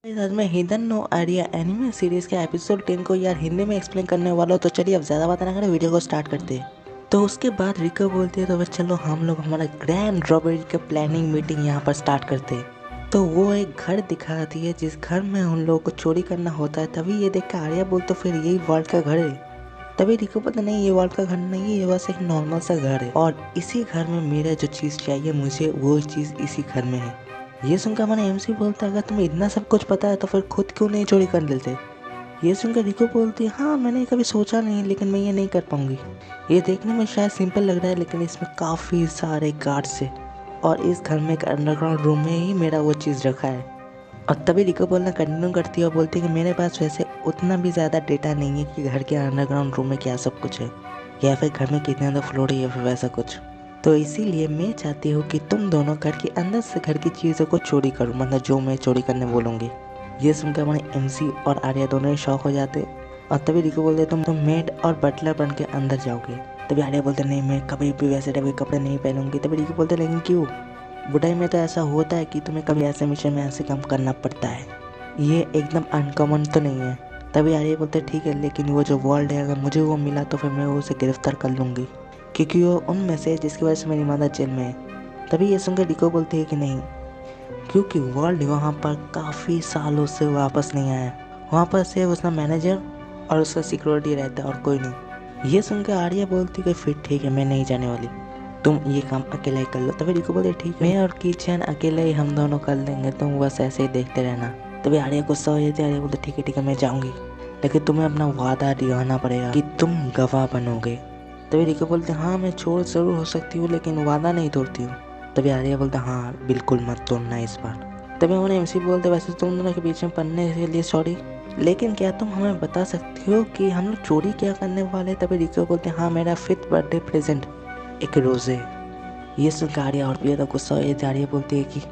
आज मैं hidden no idea anime series के एपिसोड 10 को यार हिंदी में एक्सप्लेन करने वाला हूँ। तो चलिए अब ज़्यादा बात ना करें, वीडियो को स्टार्ट करते हैं। तो उसके बाद रिको बोलती है तो बस चलो हम लोग हमारा ग्रैंड रॉबरी का प्लानिंग मीटिंग यहाँ पर स्टार्ट करते हैं। तो वो एक घर दिखाती है जिस घर में उन लोगों को चोरी करना होता है। तभी ये देख कर आर्या बोल तो फिर यही वर्ल्ड का घर है। तभी रिको पता नहीं ये वर्ल्ड का घर नहीं है, ये बस एक नॉर्मल सा घर है और इसी घर में मेरे जो चीज़ चाहिए मुझे वो चीज़ इसी घर में है। ये सुनकर मैंने एमसी बोलता है अगर तुम्हें इतना सब कुछ पता है तो फिर खुद क्यों नहीं चोरी कर लेते। ये सुनकर रिको बोलती है हाँ मैंने कभी सोचा नहीं लेकिन मैं ये नहीं कर पाऊंगी। ये देखने में शायद सिंपल लग रहा है लेकिन इसमें काफ़ी सारे गार्ड्स है और इस घर में एक अंडरग्राउंड रूम में ही मेरा वो चीज़ रखा है। और तभी रिको बोलना कंटिन्यू करती है और बोलती है कि मेरे पास वैसे उतना भी ज़्यादा डेटा नहीं है कि घर के अंडरग्राउंड रूम में क्या सब कुछ है या फिर घर में कितने ज़्यादा फ्लोर है या फिर वैसा कुछ। तो इसीलिए मैं चाहती हूँ कि तुम दोनों घर के अंदर से घर की चीज़ों को चोरी करो, मतलब जो मैं चोरी करने बोलूँगी। ये सुनकर हमारे एमसी और आर्या दोनों ही शौक हो जाते और तभी रिको बोलते तुम मेड और बटलर बन के अंदर जाओगे। तभी आर्या बोलते नहीं मैं कभी भी वैसे टाइप के कपड़े नहीं पहनूंगी। तभी रिको बोलते लेकिन क्यों, बुढ़ाई में तो ऐसा होता है कि तुम्हें कभी ऐसे मिशन में ऐसे काम करना पड़ता है, ये एकदम अनकॉमन तो नहीं है। तभी आर्या बोलते ठीक है लेकिन वो जो वर्ल्ड है अगर मुझे वो मिला तो फिर मैं उसे गिरफ्तार कर लूँगी क्योंकि वो उनमें से जिसकी वजह से मेरी मदर जेल में है। तभी ये सुनकर रिको बोलती है कि नहीं क्योंकि वर्ल्ड वहाँ पर काफ़ी सालों से वापस नहीं आया, वहाँ पर सिर्फ उसका मैनेजर और उसका सिक्योरिटी रहता है और कोई नहीं। ये सुनकर आर्या बोलती है फिर ठीक है मैं नहीं जाने वाली, तुम ये काम अकेला ही कर लो। तभी रिको बोलते ठीक है मैं और किचन अकेले ही हम दोनों कर लेंगे, तुम बस ऐसे ही देखते रहना। तभी आर्या गुस्सा हो जाती है, आर्या बोलते ठीक है मैं जाऊँगी लेकिन तुम्हें अपना वादा निभाना पड़ेगा कि तुम गवाह बनोगे। तभी रिको बोलते हाँ मैं छोड़ ज़रूर हो सकती हूँ लेकिन वादा नहीं तोड़ती हूँ। तभी आर्या बोलता हाँ बिल्कुल मत तोड़ना इस बार। तभी हमारे एमसी बोलते वैसे तुम दोनों के बीच में पढ़ने के लिए सॉरी लेकिन क्या तुम हमें बता सकती हो कि हम लोग चोरी क्या करने वाले। तभी रिको बोलते हाँ मेरा 5th बर्थडे प्रेजेंट एक रोज़े। ये सुनकर आर्या और भी ज़्यादा गुस्सा हो जाती है। आर्या बोलती है कि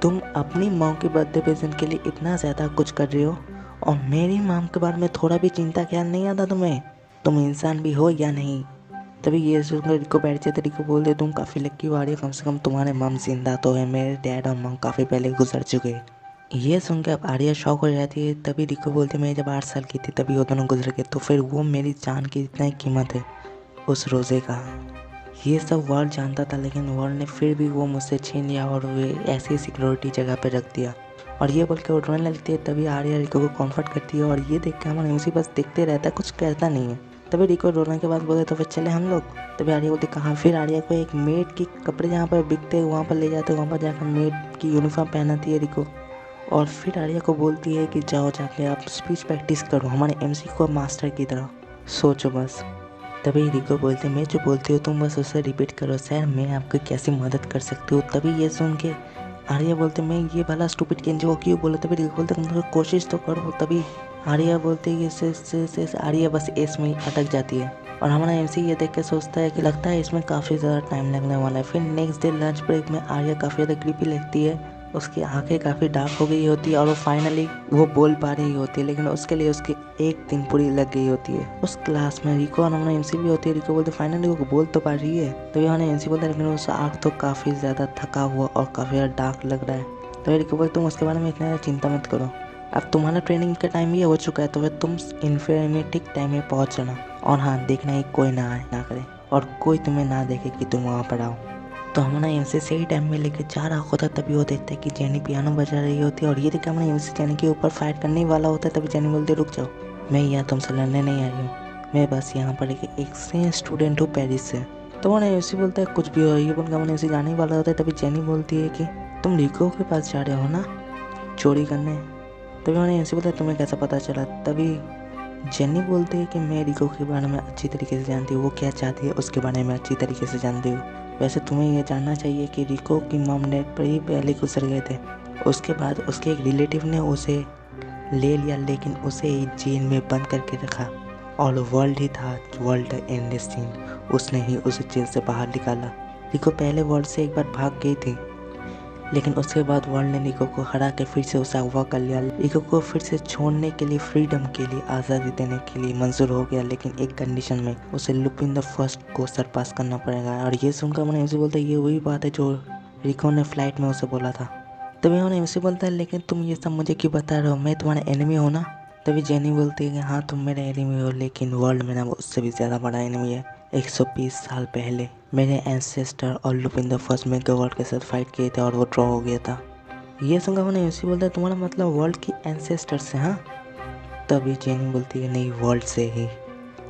तुम अपनी माँ के बर्थडे प्रेजेंट के लिए इतना ज़्यादा कुछ कर रही हो और मेरी माँ के बारे में थोड़ा भी चिंता ख्याल नहीं आता तुम्हें, तुम इंसान भी हो या नहीं। तभी ये सुनकर रिको बैठ जाते, रिको बोलते तुम काफ़ी लक्की हो आर्या, कम से कम तुम्हारे मम जिंदा तो है, मेरे डैड और मम काफ़ी पहले गुजर चुके। ये सुनकर अब आर्या शौक हो जाती है। तभी रिको बोलते मैं जब 8 साल की थी तभी वो दोनों गुजर गए तो फिर वो मेरी जान की इतना ही कीमत है उस रोज़े का। ये सब वर्ल्ड जानता था लेकिन वर्ल्ड ने फिर भी वो मुझसे छीन लिया और वे ऐसी सिक्योरिटी जगह पर रख दिया। और ये बोल के वो रोने लगती है। तभी आर्या रिको को कम्फर्ट करती है और ये देख के हमारा एमसी बस देखते रहता है, कुछ कहता नहीं है। तभी रिको रोने के बाद बोलते तो फिर चले हम लोग। तभी आर्या बोलती कहाँ। फिर आर्या को एक मेड की कपड़े जहाँ पर बिकते हैं वहाँ पर ले जाते, वहाँ पर जाकर मेड की यूनिफॉर्म पहनाती है रिको और फिर आर्या को बोलती है कि जाओ जाके आप स्पीच प्रैक्टिस करो हमारे एमसी को मास्टर की तरह, सोचो बस। तभी रिको बोलते मैं जो बोलती हूँ तुम बस उसे रिपीट करो, सर मैं आपकी कैसी मदद कर सकती हूँ। तभी ये सुन के आर्या बोलते मैं ये भला स्टूपिड केंजी को क्यों बोला। तभी रिको बोलते तुम कोशिश तो करो। तभी आर्या बोलती है कि आर्या बस इसमें अटक जाती है और हमारा एमसी ये देख के सोचता है कि लगता है इसमें काफ़ी ज़्यादा टाइम लगने वाला है। फिर नेक्स्ट डे लंच ब्रेक में आर्या काफ़ी ज़्यादा क्रीपी लगती है, उसकी आंखें काफ़ी डार्क हो गई होती है और वो फाइनली वो बोल पा रही होती है लेकिन उसके लिए उसकी एक दिन पूरी लग गई होती है। उस क्लास में रिको और हमारा एमसी भी होती है। रिको बोलते फाइनली वो बोल तो पा रही है। तो हमारा एमसी बोलता है लेकिन उसका आँख तो काफ़ी ज़्यादा थका हुआ और काफ़ी ज़्यादा डार्क लग रहा है। तो रिको बोलते तुम उसके बारे में इतना चिंता मत करो, अब तुम्हारा ट्रेनिंग का टाइम भी हो चुका है तो फिर तुम इन्फॉर्मेटिक टाइम में पहुँच जाना और हाँ देखना ही कोई ना आए ना करे और कोई तुम्हें ना देखे कि तुम वहाँ पर आओ। तो हमारा एमसी सही टाइम में लेके जा रहा होता है। तभी वो देखते हैं कि जेनी पियानो बजा रही होती है और ये देखकर हमारा एमसी जेनी के ऊपर फाइट करने वाला होता है। तभी जेनी बोलती रुक जाओ, मैं यहाँ तुमसे लड़ने नहीं आई हूँ, मैं बस यहाँ पर एक एक्सचेंज स्टूडेंट हूँ पेरिस से। तो हमारा एमसी बोलता है कुछ भी हो, ये बोलकर हमारा एमसी जाने वाला होता है। तभी जेनी बोलती है कि तुम रिको के पास जा रहे हो ना चोरी करने। तभी हमारा एमसी बोलता है तुम्हें कैसा पता चला। तभी जेनी बोलती है कि मैं रिको के बारे में अच्छी तरीके से जानती हूँ, वो क्या चाहती है उसके बारे में अच्छी तरीके से जानती हूँ। वैसे तुम्हें ये जानना चाहिए कि रिको की मॉम डैड पर ही पहले गुजर गए थे, उसके बाद उसके एक रिलेटिव ने उसे ले लिया लेकिन उसे जेल में बंद करके रखा और वर्ल्ड ही था, वर्ल्ड एंड सीन, उसने ही उसे जेल से बाहर निकाला। रिको पहले वर्ल्ड से एक बार भाग गई थी लेकिन उसके बाद वर्ल्ड ने रिको को हरा के फिर से उसे अगवा कर लिया। रिको को फिर से छोड़ने के लिए, फ्रीडम के लिए, आज़ादी देने के लिए मंजूर हो गया लेकिन एक कंडीशन में, उसे लुपिन द फर्स्ट को सरपास करना पड़ेगा। और ये सुनकर मैंने उसे बोलता ये वही बात है जो रिको ने फ्लाइट में उसे बोला था। तभी हमने एमसी बोलता है लेकिन तुम ये सब मुझे क्यों बता रहे हो, मैं तुम्हारा एनिमी हो ना। तभी जेनी बोलती है कि हाँ तुम मेरे एनिमी हो, लेकिन वर्ल्ड में ना वो उससे भी ज़्यादा बड़ा एनिमी है। 120 साल पहले मेरे एंसेस्टर और Lupin the first mega world के साथ फाइट किए थे और वो ड्रॉ हो गया था। ये सुनकर हमने एमसी बोलता है तुम्हारा मतलब वर्ल्ड की एंसेस्टर से, हाँ। तभी जेनी बोलती है नहीं, वर्ल्ड से ही।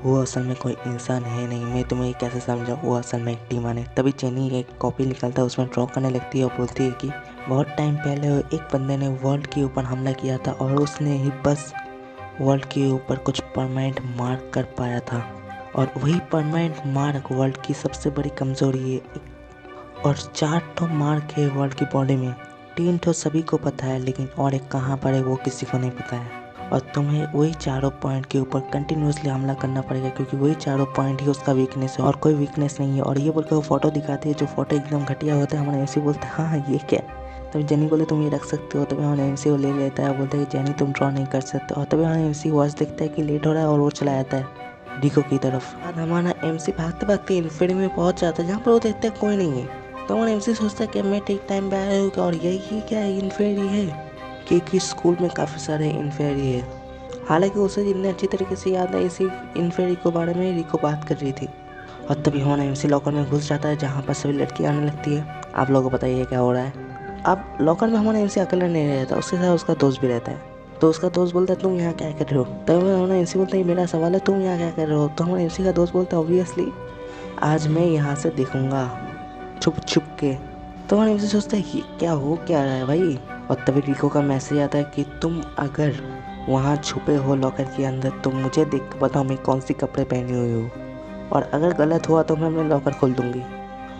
वो असल में कोई इंसान है नहीं, मैं तुम्हें कैसे समझाऊं, वो असल में एक डीमन है। तभी जेनी एक कॉपी निकालता है, उसमें ड्रॉ करने लगती है और बोलती है कि बहुत टाइम पहले एक बंदे ने वर्ल्ड के ऊपर हमला किया था और उसने ही बस वर्ल्ड के ऊपर कुछ परमानेंट मार्क कर पाया था, और वही परमानेंट मार्क वर्ल्ड की सबसे बड़ी कमजोरी है। और 4 ठो मार्क है वर्ल्ड की बॉडी में, 3 ठो सभी को पता है, लेकिन और एक कहाँ पर है वो किसी को नहीं पता है। और तुम्हें वही 4 पॉइंट के ऊपर कंटिन्यूसली हमला करना पड़ेगा, क्योंकि वही 4 पॉइंट ही उसका वीकनेस है और कोई वीकनेस नहीं है। और ये बोलकर वो फोटो दिखाती है, जो फोटो एकदम घटिया होता है। हमारे एमसी बोलते हैं हाँ ये क्या। तभी जेनी बोले तुम ये रख सकते हो। तभी हमारे एमसी को ले लेता है, बोलते हैं कि जेनी तुम ड्रॉ नहीं कर सकते। और तभी हमारे एमसी वॉच देखता है कि लेट हो रहा है और वो चला जाता है रिको की तरफ। और हमारा एमसी भागते भागते इन्फीनिटी में पहुंच जाता है, जहाँ पर वो देखता है कोई नहीं है। तो हमारा एमसी सोचता है कि मैं ठीक टाइम पे आया हूँ और यही क्या इन्फीनिटी है, क्योंकि स्कूल में काफ़ी सारे इन्फीनिटी है। हालांकि उसे जितने अच्छी तरीके से याद है इसी इन्फीनिटी के बारे में रिको बात कर रही थी। और तभी हमारा एमसी लॉकर में घुस जाता है, जहाँ पर सभी लड़कियाँ आने लगती है। आप लोगों को बताइए क्या हो रहा है। अब लॉकर में हमारा एमसी अकेला नहीं रहता, उसके साथ उसका दोस्त भी रहता है। तो उसका दोस्त बोलता है तुम यहाँ क्या कर रहे हो। तब हमारा एमसी बोलता है मेरा सवाल है, तुम यहाँ क्या कर रहे हो। तो हमारा एमसी का दोस्त बोलता है ऑब्वियसली आज मैं यहाँ से दिखूंगा छुप छुप के। तो हमारा एमसी सोचता है कि क्या हो क्या रहा है भाई। और तभी रिको का मैसेज आता है कि तुम अगर वहाँ छुपे हो लॉकर के अंदर तो मुझे देख के बताओ मैं कौन सी कपड़े पहनी हुई हूँ, और अगर गलत हुआ तो मैं अपने लॉकर खोल दूंगी।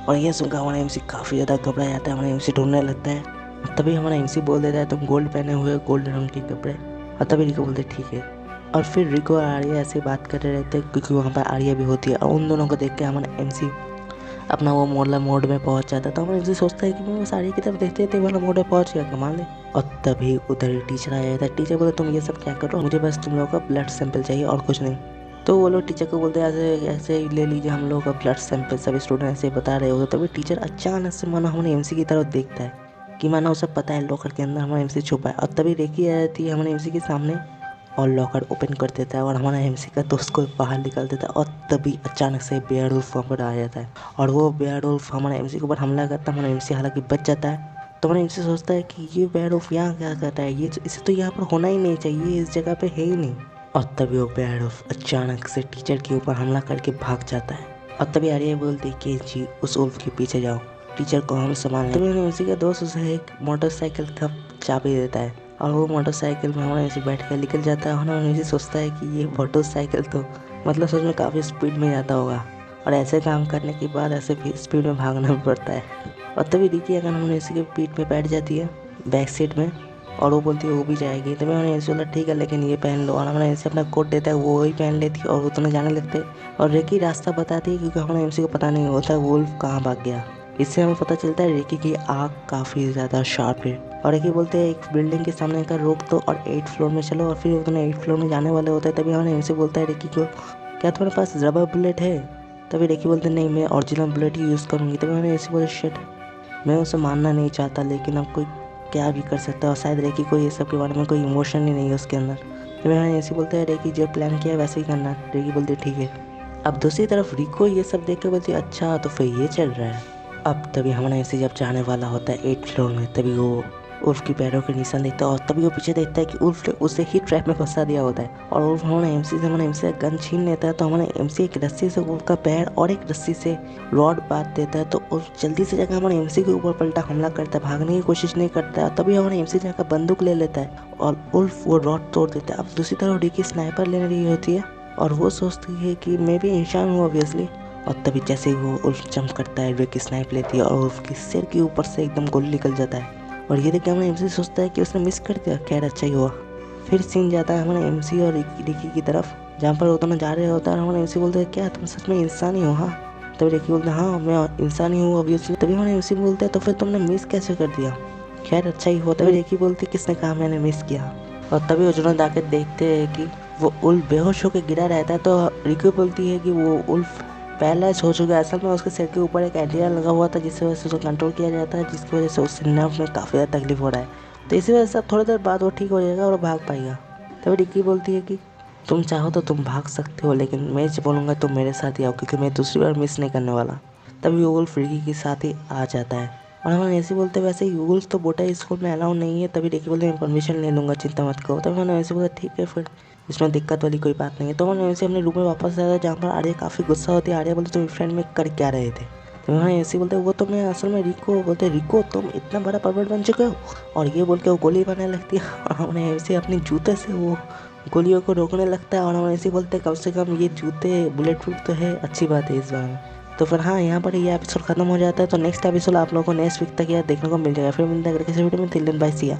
और ये सुनकर हमारा एमसी काफ़ी ज़्यादा घबरा जाता है, हमारा एमसी ढूंढने लगता है। तभी हमारा एमसी बोल देता है तुम गोल्ड पहने हुए हो, गोल्ड रंग के कपड़े। और तभी रिको बोलते ठीक है। और फिर रिको और आर्या ऐसे बात करते रहते हैं, क्योंकि वहाँ पर आर्या भी होती है। और उन दोनों को देख के हमारा एमसी अपना वो मोडला मोड में पहुंच जाता है। तो हमारा एमसी सोचता है कि मैं उस आर्या की तरफ देखते थे वाला मोड में पहुंच गया, कमाल है। और तभी उधर टीचर आ जाता है। टीचर बोलते तुम ये सब क्या कर रहे हो, मुझे बस तुम लोगों का ब्लड सैंपल चाहिए और कुछ नहीं। तो वो लोग टीचर को बोलते हैं ऐसे ऐसे ले लीजिए हम लोग का ब्लड सैंपल, सभी स्टूडेंट ऐसे बता रहे हो। तभी टीचर अचानक से मानो हमारे एमसी की तरफ देखता है कि मानो उसे पता है लॉकर के अंदर हमारा एमसी छुपा है। और तभी रेकी आ जाती है हमारे एमसी के सामने और लॉकर ओपन कर देता है और हमारा एमसी का दोस्त को बाहर निकाल देता है। और तभी अचानक से बेयरवुल्फ वहाँ पर आ जाता है और वो बेयरवुल्फ हमारे एमसी के ऊपर हमला करता है। हमारा एमसी हालांकि बच जाता है। तो हमारा एमसी सोचता है कि ये बेयरवुल्फ यहाँ क्या करता है, ये इसे तो यहाँ पर होना ही नहीं चाहिए, इस जगह पे है ही नहीं। और तभी वो बेयरवुल्फ अचानक से टीचर के ऊपर हमला करके भाग जाता है। और तभी आर्या बोलती है कि जी उस उल्फ के पीछे जाओ, टीचर को हम संभाल। तभी हमारे एमसी का दोस्त उसे एक मोटरसाइकिल का चाबी देता है और वो मोटरसाइकिल में हमारा एमसी बैठ कर निकल जाता है। और हमारा एमसी सोचता है कि ये मोटरसाइकिल तो मतलब सच में काफ़ी स्पीड में जाता होगा, और ऐसे काम करने के बाद ऐसे भी स्पीड में भागना भी पड़ता है। और तभी रिकी अगर हमारे एमसी के पीठ में बैठ जाती है बैक सीट में, और वो बोलती है वो भी जाएगी। तभी हमारे एमसी बोला ठीक है लेकिन ये पहन लो, और हमारा एमसी अपना कोट देता है, वो वही पहन लेती है और वो दोनों जाने लगते हैं। और रिकी रास्ता बताती है, क्योंकि हमारे एमसी को पता नहीं होता वुल्फ कहाँ भाग गया। इससे हमें पता चलता है रिकी की आँख काफ़ी ज़्यादा शार्प है। और रिकी बोलते हैं एक बिल्डिंग के सामने का रोक दो और 8th फ्लोर में चलो, और फिर वो दोनों 8th फ्लोर में जाने वाले होते हैं। तभी हमारे एमसी बोलता है रिकी को क्या तुम्हारे पास रबर बुलेट है। तभी रिकी बोलते नहीं मैं ओरिजिनल बुलेट ही यूज़ करूँगी। तभी हमारे एमसी बोलते शिट, मैं उसे मानना नहीं चाहता लेकिन अब कोई क्या भी कर सकता है, और शायद रेकी को ये सब के बारे में कोई इमोशन ही नहीं है उसके अंदर। तो मैंने ऐसे बोलते हैं रेकी जो प्लान किया है वैसे ही करना। रेकी बोलती है ठीक है। अब दूसरी तरफ रिको ये सब देख कर बोलती है अच्छा तो फिर ये चल रहा है। अब तभी हमारा ऐसे जब जाने वाला होता है 8th फ्लोर में, तभी वो उल्फ की पैरों के निशान देखता है और तभी वो पीछे देखता है कि उल्फ ने उसे ही ट्रैप में फंसा दिया होता है। और उल्फ हमारे एमसी से गन छीन लेता है। तो हमारे एमसी एक रस्सी से उल्फ का पैर और एक रस्सी से रॉड बांध देता है। तो उल्फ जल्दी से जाकर हमारे एमसी के ऊपर पलटा हमला करता है, भागने की कोशिश नहीं करता है। तभी हमारे एमसी जाकर बंदूक ले लेता है और उल्फ वो रॉड तोड़ देता है। अब दूसरी तरफ रिकी स्नाइपर लेने रही होती है और वो सोचती है कि मैं भी इंसान हूँ ऑब्वियसली। और तभी जैसे ही वो उल्फ जंप करता है रिकी स्नाइप लेती है और उल्फ के सिर के ऊपर से एकदम गोली निकल जाता है। और ये देख के हमारा एमसी सोचता है कि उसने मिस कर दिया, खैर अच्छा ही हुआ। फिर सीन जाता है हमारे एमसी और रिकी की तरफ, जहाँ पर वो दोनों जा रहे होता है। और हमारे एमसी बोलते हैं क्या तुम सच में इंसान ही हो। हाँ तभी रिकी बोलते हैं हाँ मैं इंसान ही हूँ ऑब्वियसली। तभी हमारे एमसी बोलते हैं तो फिर तुमने मिस कैसे कर दिया, खैर अच्छा ही हुआ। तभी रिकी बोलती है किसने कहा मैंने मिस किया। और तभी वो दोनों जाकर देखते हैं कि वो उल्फ बेहोश होकर गिरा रहता है। तो रिकी बोलती है कि वो उल्फ पैरालाइज हो चुका है। असल में उसके सिर के ऊपर एक एंटीना लगा हुआ था जिसकी वजह से उसे कंट्रोल किया जाता है, जिसकी वजह से उससे नर्व में काफ़ी ज़्यादा तकलीफ हो रहा है। तो इसी वजह से अब थोड़ी देर बाद वो ठीक हो जाएगा और भाग पाएगा। तभी रिकी बोलती है कि तुम चाहो तो तुम भाग सकते हो, लेकिन मैं बोलूँगा तुम मेरे साथ ही आओ क्योंकि मैं दूसरी बार मिस नहीं करने वाला। तभी वुल्फ रिकी के साथ ही आ जाता है और हम ऐसे बोलते वैसे वुल्फ तो बोटा स्कूल में अलाउ नहीं है। तभी रिकी बोलते मैं परमिशन ले लूँगा, चिंता मत करो। तभी मैंने ऐसे बोला ठीक है फिर, इसमें दिक्कत वाली कोई बात नहीं है। तो मैंने ऐसे अपने रूम में वापस आया जहाँ पर आर्या काफ़ी गुस्सा होती है। आर्या बोलते तुम फ्रेंड में कर क्या रहे थे। तो मैंने ऐसे बोलते वो तो मैं असल में रिको बोलते रिको तुम इतना बड़ा परवर्ट बन चुके हो, और ये बोल के वो गोली बनाने लगती है और हमने ऐसे अपने जूते से वो गोलियों को रोकने लगता है। और हम ऐसे बोलते कम से कम ये जूते बुलेट प्रूफ तो है, अच्छी बात है इस बार में। तो फिर हाँ, यहाँ पर ये एपिसोड खत्म हो जाता है। तो नेक्स्ट एपिसोड आप लोगों को नेक्स्ट वीक तक यार देखने को मिल जाएगा। फिर मिलते हैं अगले किसी वीडियो में। तिल दिन बाय, सिया।